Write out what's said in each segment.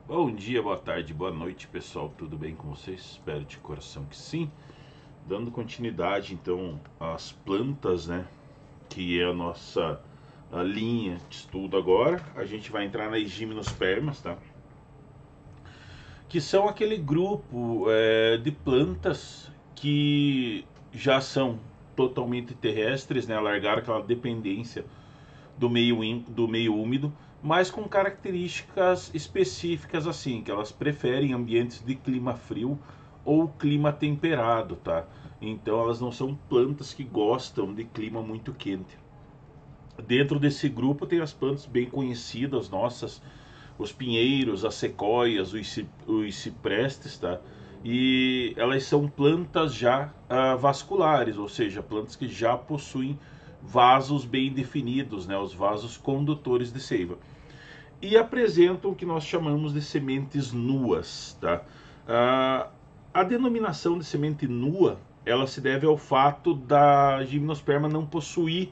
Bom dia, boa tarde, boa noite, pessoal. Tudo bem com vocês? Espero de coração que sim. Dando continuidade, então, às plantas, né? Que é a linha de estudo agora. A gente vai entrar nas gimnospermas, tá? Que são aquele grupo de plantas que já são totalmente terrestres, né? Largaram aquela dependência do meio úmido, mas com características específicas assim, que elas preferem ambientes de clima frio ou clima temperado, tá? Então elas não são plantas que gostam de clima muito quente. Dentro desse grupo tem as plantas bem conhecidas nossas, os pinheiros, as sequoias, os ciprestes, tá? E elas são plantas já vasculares, ou seja, plantas que já possuem vasos bem definidos, né? Os vasos condutores de seiva. E apresentam o que nós chamamos de sementes nuas, tá? Ah, a denominação de semente nua, ela se deve ao fato da gimnosperma não possuir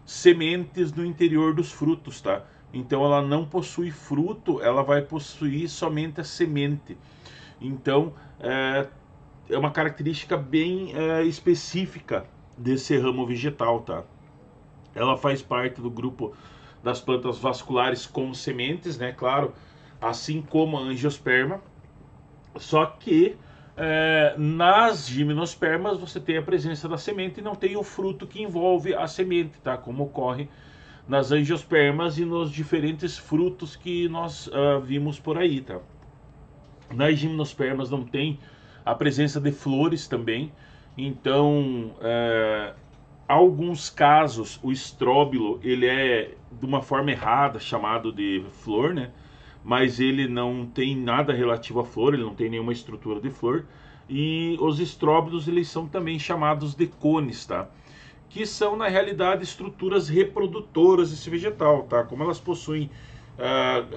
sementes no interior dos frutos, tá? Então ela não possui fruto, ela vai possuir somente a semente. Então é uma característica bem específica desse ramo vegetal, tá? Ela faz parte do grupo das plantas vasculares com sementes, né? Claro, assim como a angiosperma, só que nas gimnospermas você tem a presença da semente e não tem o fruto que envolve a semente, tá? Como ocorre nas angiospermas e nos diferentes frutos que nós vimos por aí, tá? Nas gimnospermas não tem a presença de flores também, então alguns casos o estróbilo ele é de uma forma errada chamado de flor, né? Mas ele não tem nada relativo à flor, ele não tem nenhuma estrutura de flor. E os estróbilos eles são também chamados de cones, tá? Que são na realidade estruturas reprodutoras desse vegetal, tá? Como elas possuem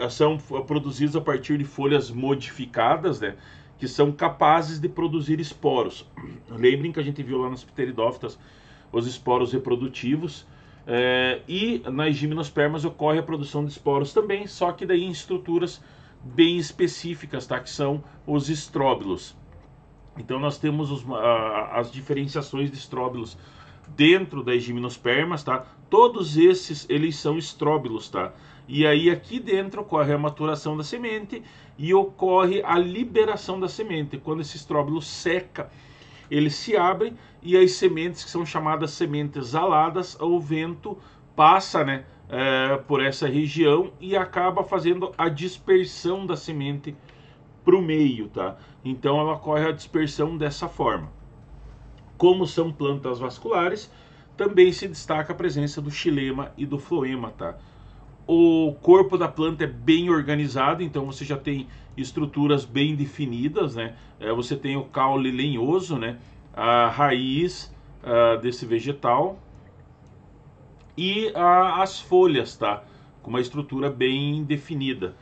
são produzidas a partir de folhas modificadas, né? Que são capazes de produzir esporos. Lembrem que a gente viu lá nas pteridófitas os esporos reprodutivos. E nas gimnospermas ocorre a produção de esporos também, só que daí em estruturas bem específicas, tá? Que são os estróbilos. Então nós temos as diferenciações de estróbilos dentro das gimnospermas, tá? Todos esses eles são estróbilos, tá? E aí aqui dentro ocorre a maturação da semente e ocorre a liberação da semente. Quando esse estróbilo seca, ele se abre e as sementes que são chamadas sementes aladas, o vento passa, né, por essa região e acaba fazendo a dispersão da semente para o meio, tá? Então ela ocorre a dispersão dessa forma. Como são plantas vasculares, também se destaca a presença do xilema e do floema, tá? O corpo da planta é bem organizado, então você já tem estruturas bem definidas, né? Você tem o caule lenhoso, né? A raiz desse vegetal e as folhas, tá? Com uma estrutura bem definida.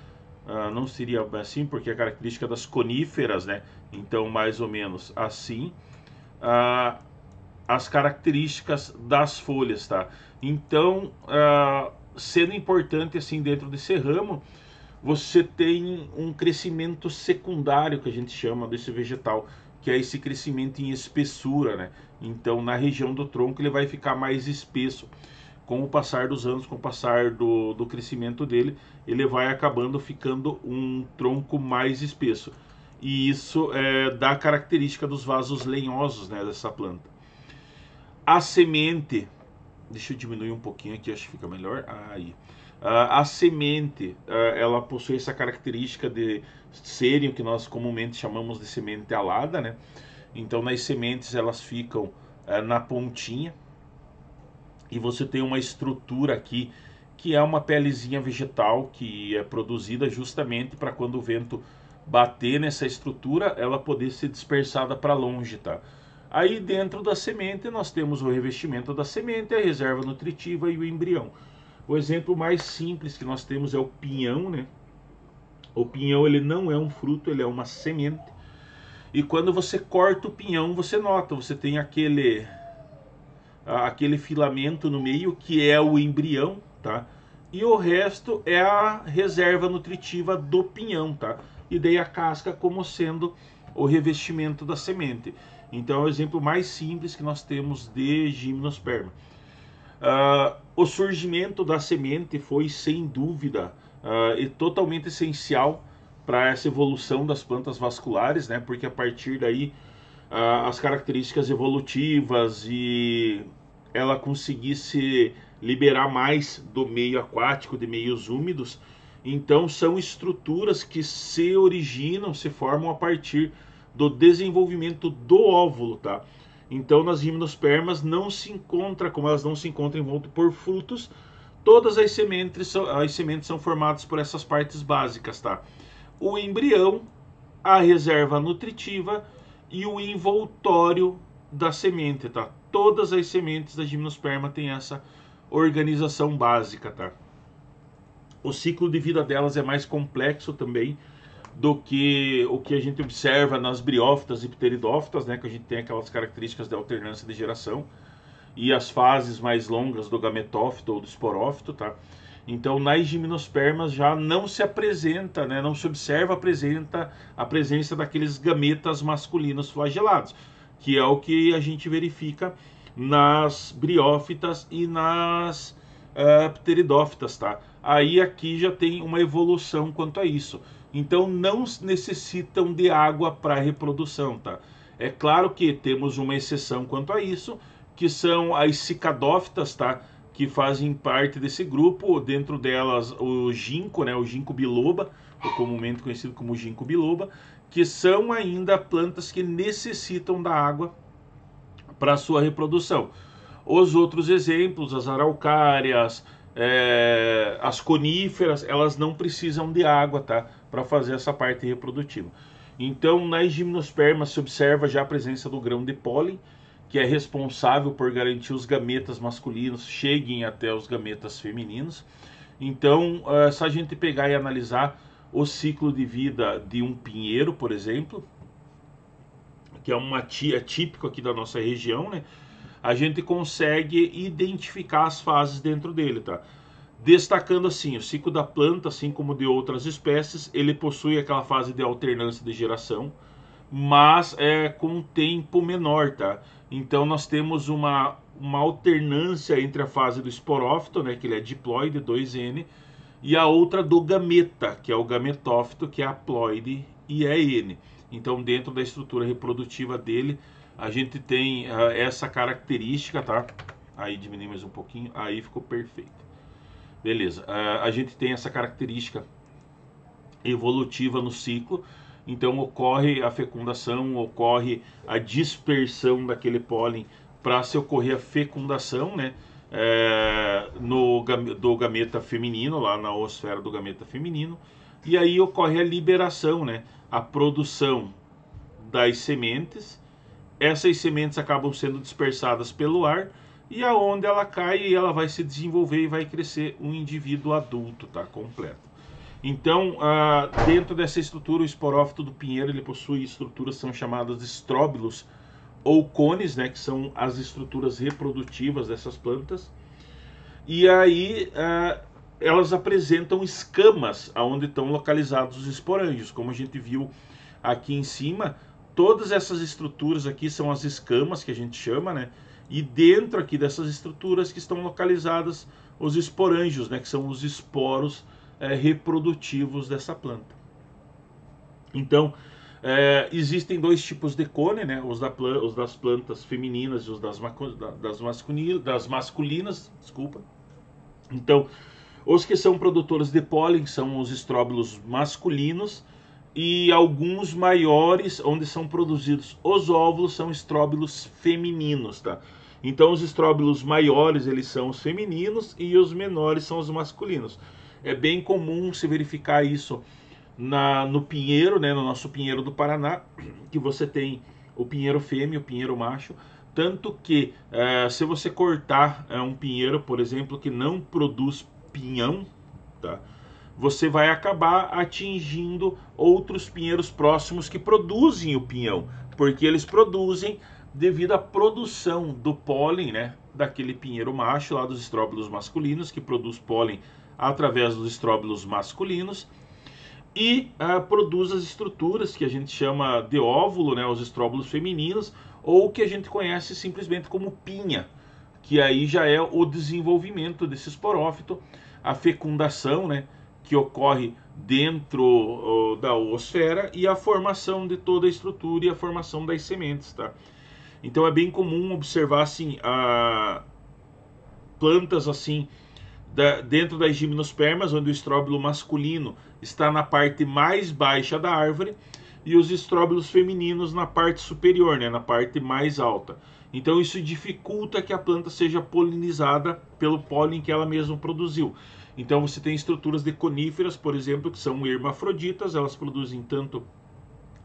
Não seria assim, porque é característica das coníferas, né? Então, mais ou menos assim. As características das folhas, tá? Então, sendo importante assim dentro desse ramo, você tem um crescimento secundário que a gente chama desse vegetal, que é esse crescimento em espessura, né? Então, na região do tronco ele vai ficar mais espesso. Com o passar dos anos, com o passar do crescimento dele, ele vai acabando ficando um tronco mais espesso. E isso dá característica dos vasos lenhosos, né, dessa planta. A semente, deixa eu diminuir um pouquinho aqui, acho que fica melhor. Aí. A semente, ela possui essa característica de serem o que nós comumente chamamos de semente alada, né? Então, nas sementes elas ficam na pontinha e você tem uma estrutura aqui que é uma pelezinha vegetal que é produzida justamente para quando o vento bater nessa estrutura, ela poder ser dispersada para longe, tá? Aí dentro da semente nós temos o revestimento da semente, a reserva nutritiva e o embrião. O exemplo mais simples que nós temos é o pinhão, né? O pinhão ele não é um fruto, ele é uma semente. E quando você corta o pinhão, você nota, você tem aquele filamento no meio que é o embrião, tá? e o resto é a reserva nutritiva do pinhão, tá? E daí a casca como sendo o revestimento da semente. Então é o exemplo mais simples que nós temos de gimnosperma. O surgimento da semente foi sem dúvida e totalmente essencial para essa evolução das plantas vasculares, né? Porque a partir daí as características evolutivas e ela conseguisse liberar mais do meio aquático, de meios úmidos. Então são estruturas que se originam, se formam a partir do desenvolvimento do óvulo, tá? Então nas gimnospermas não se encontra, como elas não se encontram envolto por frutos, todas as sementes são formadas por essas partes básicas, tá? O embrião, a reserva nutritiva e o envoltório da semente, tá? Todas as sementes da gimnosperma têm essa organização básica, tá? O ciclo de vida delas é mais complexo também do que o que a gente observa nas briófitas e pteridófitas, né? Que a gente tem aquelas características de alternância de geração e as fases mais longas do gametófito ou do esporófito, tá? Então, nas gimnospermas já não se apresenta, né? Não se observa a presença daqueles gametas masculinos flagelados, que é o que a gente verifica nas briófitas e nas pteridófitas, tá? Aí aqui já tem uma evolução quanto a isso. Então não necessitam de água para reprodução, tá? É claro que temos uma exceção quanto a isso, que são as cicadófitas, tá? Que fazem parte desse grupo, dentro delas o ginkgo, né? O ginkgo biloba, ou comumente conhecido como ginkgo biloba, que são ainda plantas que necessitam da água para sua reprodução. Os outros exemplos, as araucárias, as coníferas, elas não precisam de água, tá? Para fazer essa parte reprodutiva. Então, nas gimnospermas se observa já a presença do grão de pólen, que é responsável por garantir os gametas masculinos cheguem até os gametas femininos. Então, se a gente pegar e analisar o ciclo de vida de um pinheiro, por exemplo, que é típico aqui da nossa região, né? A gente consegue identificar as fases dentro dele, tá? Destacando assim, o ciclo da planta, assim como de outras espécies, ele possui aquela fase de alternância de geração, mas com um tempo menor, tá? Então nós temos uma alternância entre a fase do esporófito, né, que ele é diploide, 2N, e a outra do gameta, que é o gametófito, que é haploide e é N. Então dentro da estrutura reprodutiva dele, a gente tem essa característica, tá? Aí diminui mais um pouquinho, aí ficou perfeito. Beleza, a gente tem essa característica evolutiva no ciclo, então ocorre a fecundação, ocorre a dispersão daquele pólen para se ocorrer a fecundação, né? Do gameta feminino, lá na oosfera do gameta feminino, e aí ocorre a liberação, né? A produção das sementes. Essas sementes acabam sendo dispersadas pelo ar e aonde ela cai ela vai se desenvolver e vai crescer um indivíduo adulto, tá? Completo. Então, dentro dessa estrutura, o esporófito do pinheiro ele possui estruturas que são chamadas de estróbilos ou cones, né? Que são as estruturas reprodutivas dessas plantas. E aí elas apresentam escamas aonde estão localizados os esporângios, como a gente viu aqui em cima. Todas essas estruturas aqui são as escamas que a gente chama, né? E dentro aqui dessas estruturas que estão localizadas os esporângios, né? Que são os esporos reprodutivos dessa planta. Então, existem dois tipos de cone, né? Os das plantas femininas e os das masculinas, desculpa. Então, os que são produtores de pólen são os estróbilos masculinos, e alguns maiores, onde são produzidos os óvulos, são estróbilos femininos, tá? Então os estróbilos maiores, eles são os femininos e os menores são os masculinos. É bem comum se verificar isso no pinheiro, né? No nosso pinheiro do Paraná, que você tem o pinheiro fêmea e o pinheiro macho. Tanto que se você cortar um pinheiro, por exemplo, que não produz pinhão, tá? Você vai acabar atingindo outros pinheiros próximos que produzem o pinhão, porque eles produzem devido à produção do pólen, né, daquele pinheiro macho lá dos estróbilos masculinos, que produz pólen através dos estróbilos masculinos e produz as estruturas que a gente chama de óvulo, né, os estróbilos femininos, ou que a gente conhece simplesmente como pinha, que aí já é o desenvolvimento desse esporófito, a fecundação, né, que ocorre dentro da oosfera e a formação de toda a estrutura e a formação das sementes, tá? Então é bem comum observar assim plantas assim dentro das gimnospermas, onde o estróbilo masculino está na parte mais baixa da árvore e os estróbilos femininos na parte superior, né, na parte mais alta. Então isso dificulta que a planta seja polinizada pelo pólen que ela mesma produziu. Então você tem estruturas de coníferas, por exemplo, que são hermafroditas, elas produzem tanto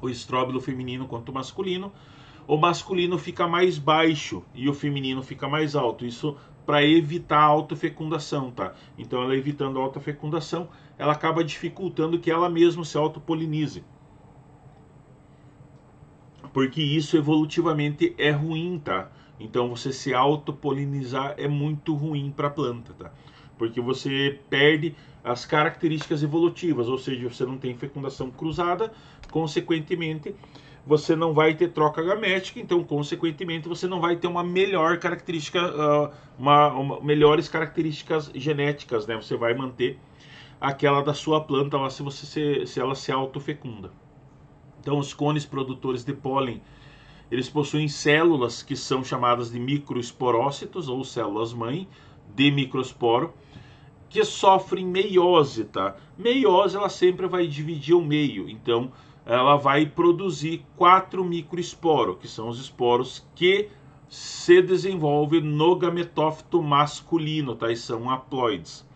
o estróbilo feminino quanto o masculino. O masculino fica mais baixo e o feminino fica mais alto. Isso para evitar a autofecundação, tá? Então ela evitando a autofecundação, ela acaba dificultando que ela mesma se autopolinize. Porque isso evolutivamente é ruim, tá? Então você se autopolinizar é muito ruim para a planta, tá? Porque você perde as características evolutivas, ou seja, você não tem fecundação cruzada, consequentemente você não vai ter troca gamética, então consequentemente você não vai ter uma melhor característica, melhores características genéticas, né? Você vai manter aquela da sua planta lá se ela se autofecunda. Então os cones produtores de pólen, eles possuem células que são chamadas de microesporócitos ou células-mãe de microesporo, que sofrem meiose, tá? Meiose ela sempre vai dividir o meio, então ela vai produzir 4 microesporos, que são os esporos que se desenvolvem no gametófito masculino, tá? E são haploides.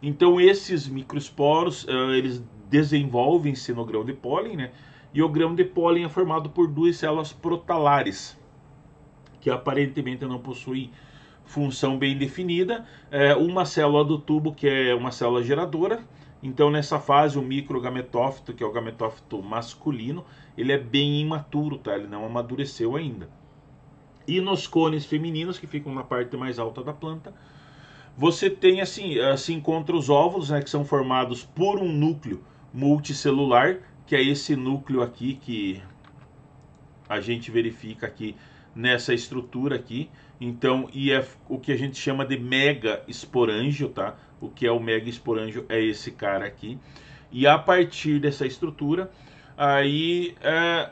Então esses microesporos, eles desenvolvem-se no grão de pólen, né? E o grão de pólen é formado por 2 células protalares, que aparentemente não possuem função bem definida. Uma célula do tubo, que é uma célula geradora. Então nessa fase o microgametófito, que é o gametófito masculino, ele é bem imaturo, tá? Ele não amadureceu ainda. E nos cones femininos, que ficam na parte mais alta da planta, você tem assim, se encontra os óvulos, né, que são formados por um núcleo multicelular, que é esse núcleo aqui que a gente verifica aqui nessa estrutura aqui. Então, e é o que a gente chama de mega esporângio, tá? O que é o mega esporângio é esse cara aqui. E a partir dessa estrutura, aí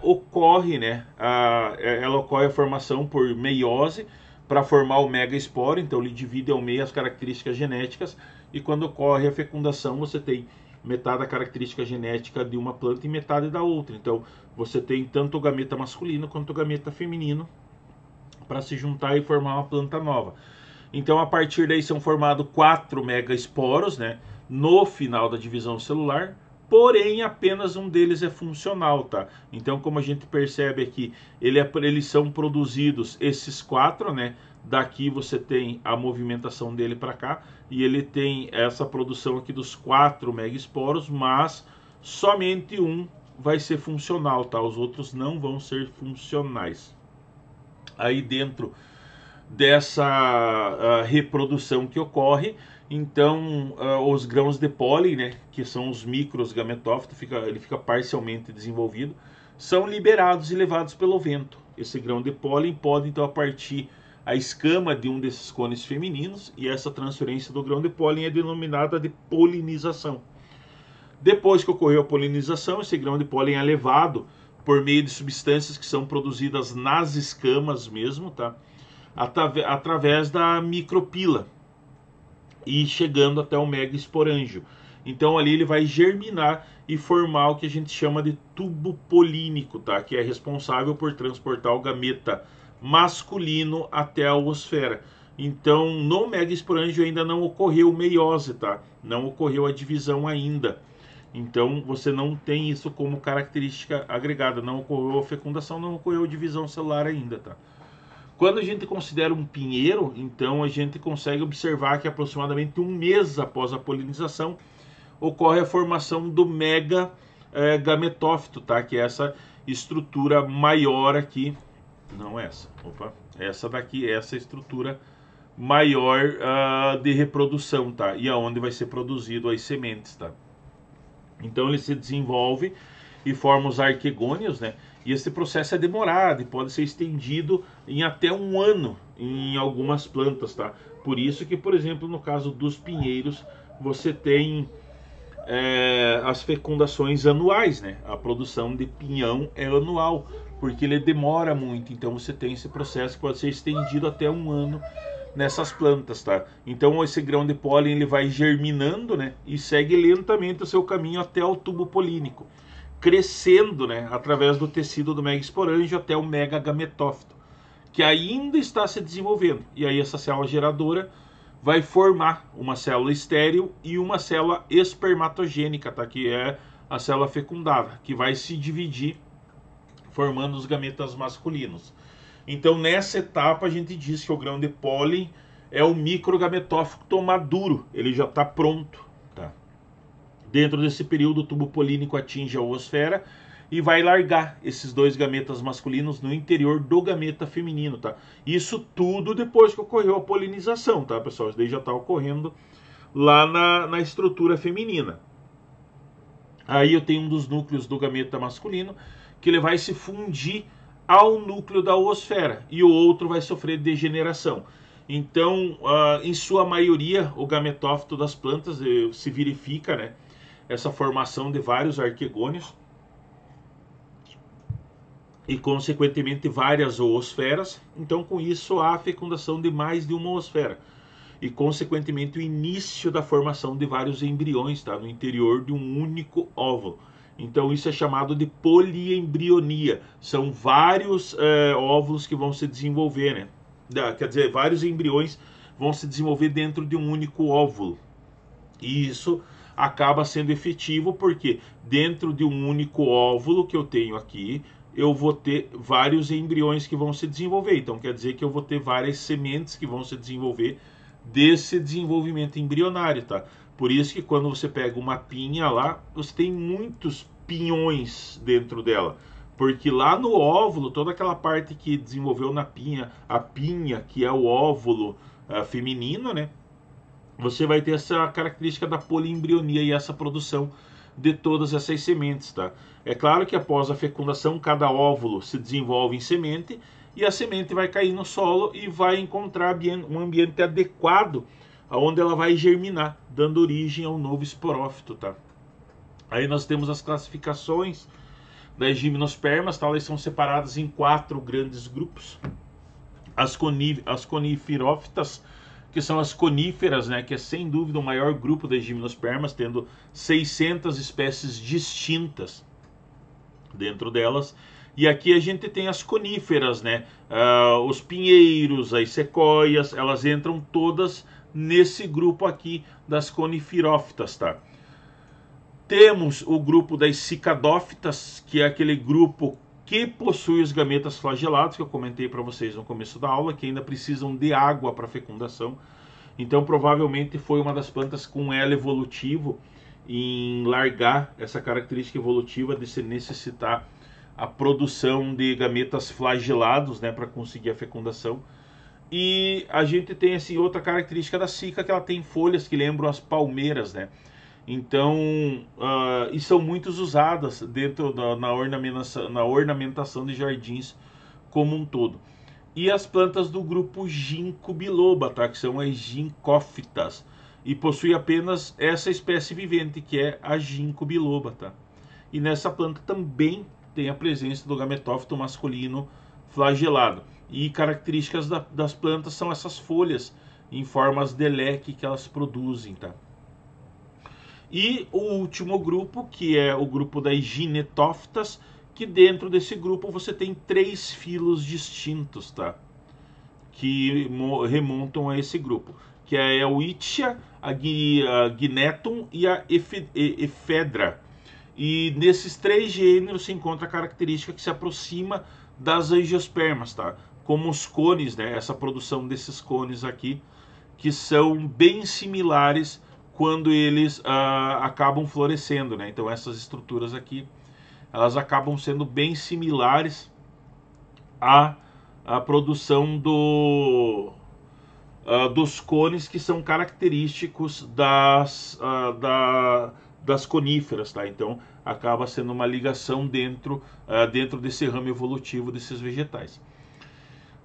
ocorre, né? Ela ocorre a formação por meiose para formar o mega esporo. Então, ele divide ao meio as características genéticas. E quando ocorre a fecundação, você tem metade da característica genética de uma planta e metade da outra. Então, você tem tanto o gameta masculino quanto o gameta feminino para se juntar e formar uma planta nova. Então, a partir daí são formados 4 megaesporos, né, no final da divisão celular, porém apenas um deles é funcional, tá? Então, como a gente percebe aqui, eles são produzidos esses 4, né? Daqui você tem a movimentação dele para cá e ele tem essa produção aqui dos 4 megaesporos, mas somente um vai ser funcional, tá? Os outros não vão ser funcionais. Aí dentro dessa reprodução que ocorre, então os grãos de pólen, né, que são os micros gametófitos, ele fica parcialmente desenvolvido, são liberados e levados pelo vento. Esse grão de pólen pode então partir a escama de um desses cones femininos, e essa transferência do grão de pólen é denominada de polinização. Depois que ocorreu a polinização, esse grão de pólen é levado por meio de substâncias que são produzidas nas escamas mesmo, tá? Através da micropila e chegando até o mega esporângio. Então ali ele vai germinar e formar o que a gente chama de tubo polínico, tá? Que é responsável por transportar o gameta masculino até a oosfera. Então no mega esporângio ainda não ocorreu meiose, tá? Não ocorreu a divisão ainda. Então você não tem isso como característica agregada, não ocorreu a fecundação, não ocorreu a divisão celular ainda, tá? Quando a gente considera um pinheiro, então a gente consegue observar que aproximadamente um mês após a polinização ocorre a formação do mega gametófito, tá? Que é essa estrutura maior aqui, não essa, essa daqui é essa estrutura maior de reprodução, tá? E aonde vai ser produzido as sementes, tá? Então ele se desenvolve e forma os arquegônios, né? E esse processo é demorado e pode ser estendido em até um ano em algumas plantas, tá? Por isso que, por exemplo, no caso dos pinheiros, você tem as fecundações anuais, né? A produção de pinhão é anual, porque ele demora muito. Então você tem esse processo que pode ser estendido até um ano nessas plantas, tá? Então esse grão de pólen ele vai germinando, né? E segue lentamente o seu caminho até o tubo polínico, crescendo, né? Através do tecido do megasporângio até o megagametófito, que ainda está se desenvolvendo. E aí essa célula geradora vai formar uma célula estéril e uma célula espermatogênica, tá? Que é a célula fecundada, que vai se dividir formando os gametas masculinos. Então nessa etapa a gente diz que o grão de pólen é o microgametófito maduro, ele já está pronto, tá? Dentro desse período o tubo polínico atinge a oosfera e vai largar esses dois gametas masculinos no interior do gameta feminino, tá? Isso tudo depois que ocorreu a polinização, tá, pessoal? Isso daí já está ocorrendo lá na estrutura feminina. Aí eu tenho um dos núcleos do gameta masculino que ele vai se fundir ao núcleo da oosfera e o outro vai sofrer degeneração. Então, em sua maioria, o gametófito das plantas se verifica, né, essa formação de vários arquegônios e, consequentemente, várias oosferas. Então, com isso, há a fecundação de mais de uma oosfera e, consequentemente, o início da formação de vários embriões, tá, no interior de um único óvulo. Então isso é chamado de poliembrionia. São vários óvulos que vão se desenvolver, né? Quer dizer, vários embriões vão se desenvolver dentro de um único óvulo. E isso acaba sendo efetivo porque dentro de um único óvulo que eu tenho aqui, eu vou ter vários embriões que vão se desenvolver. Então quer dizer que eu vou ter várias sementes que vão se desenvolver desse desenvolvimento embrionário, tá? Por isso que quando você pega uma pinha lá, você tem muitos pinhões dentro dela. Porque lá no óvulo, toda aquela parte que desenvolveu na pinha, a pinha, que é o óvulo feminino, né? Você vai ter essa característica da poliembrionia e essa produção de todas essas sementes, tá? É claro que após a fecundação, cada óvulo se desenvolve em semente e a semente vai cair no solo e vai encontrar um ambiente adequado onde ela vai germinar, dando origem ao novo esporófito, tá? Aí nós temos as classificações das gimnospermas, tá? Elas são separadas em 4 grandes grupos. As coniferófitas, que são as coníferas, né? Que é sem dúvida o maior grupo das gimnospermas, tendo 600 espécies distintas dentro delas. E aqui a gente tem as coníferas, né? Os pinheiros, as sequoias, elas entram todas nesse grupo aqui das coniferófitas, tá? Temos o grupo das cicadófitas, que é aquele grupo que possui os gametas flagelados, que eu comentei para vocês no começo da aula, que ainda precisam de água para fecundação. Então provavelmente foi uma das plantas com elo evolutivo em largar essa característica evolutiva de se necessitar a produção de gametas flagelados, né, para conseguir a fecundação. E a gente tem assim outra característica da cica, que ela tem folhas que lembram as palmeiras, né? Então, e são muitas usadas dentro na ornamentação de jardins como um todo. E as plantas do grupo Ginkgo biloba, tá? Que são as ginkófitas, e possui apenas essa espécie vivente, que é a Ginkgo biloba, tá? E nessa planta também tem a presença do gametófito masculino flagelado. E características das plantas são essas folhas em formas de leque que elas produzem, tá? E o último grupo, que é o grupo das ginetófitas, que dentro desse grupo você tem 3 filos distintos, tá? Que remontam a esse grupo, que é a Euitia, a Gnetum e a Ephedra. E nesses 3 gêneros se encontra a característica que se aproxima das angiospermas, tá? Como os cones, né? Essa produção desses cones aqui, que são bem similares quando eles acabam florescendo, né? Então essas estruturas aqui, elas acabam sendo bem similares à produção dos cones que são característicos das coníferas, tá? Então acaba sendo uma ligação dentro desse ramo evolutivo desses vegetais.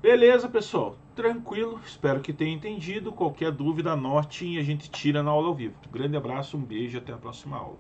Beleza, pessoal? Tranquilo, espero que tenha entendido. Qualquer dúvida, anote e a gente tira na aula ao vivo. Grande abraço, um beijo e até a próxima aula.